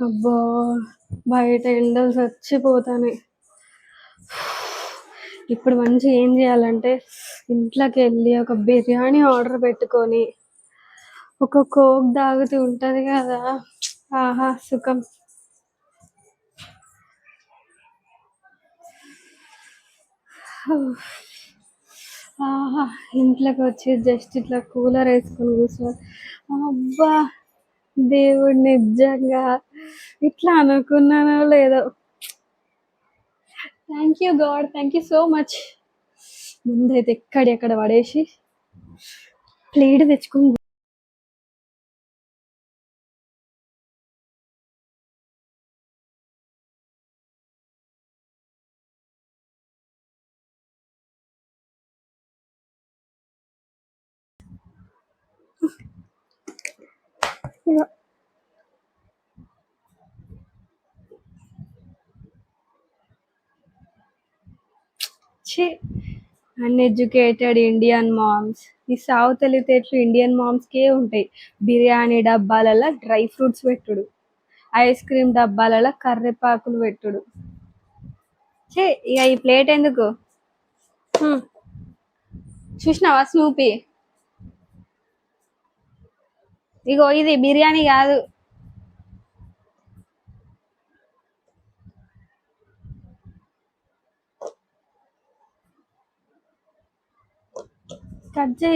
అబ్బా! బయట ఎండలు చచ్చిపోతాన్నాయి. ఇప్పుడు మంచిగా ఏం చేయాలంటే ఇంట్లోకెళ్ళి ఒక బిర్యానీ ఆర్డర్ పెట్టుకొని ఒక కోక్ తాగుతూ ఉంటది కదా! ఆహా! సుఖం. ఆహా! ఇంట్లోకొచ్చి జస్ట్ ఇట్లా కూలర్ ఏసుకొని కూర్చో అబ్బా! దేవుడు నిజంగా ఇట్లా అనుకున్నానో లేదో. Thank you God. Thank you so much. ముందైతే ఎక్కడెక్కడ పడేసి ప్లేట్ తెచ్చుకొని ఇగ ఛీ! Uneducated Indian moms. ఈ సావు తెలివితేటలు ఇండియన్ మామ్స్‌కే ఉంటాయి. బిర్యానీ డబ్బాలల్ల డ్రై ఫ్రూట్స్ పెట్టుడు. ఐస్ క్రీమ్ డబ్బాలల్ల కర్రెపాకులు పెట్టుడు. ఛీ! ఇగ ఈ ప్లేట్ ఎందుకు? హ్మ్. చూసినావా స్నూపీ? ఇగో ఇది బిర్యానీ కాదు. కట్ చేయి.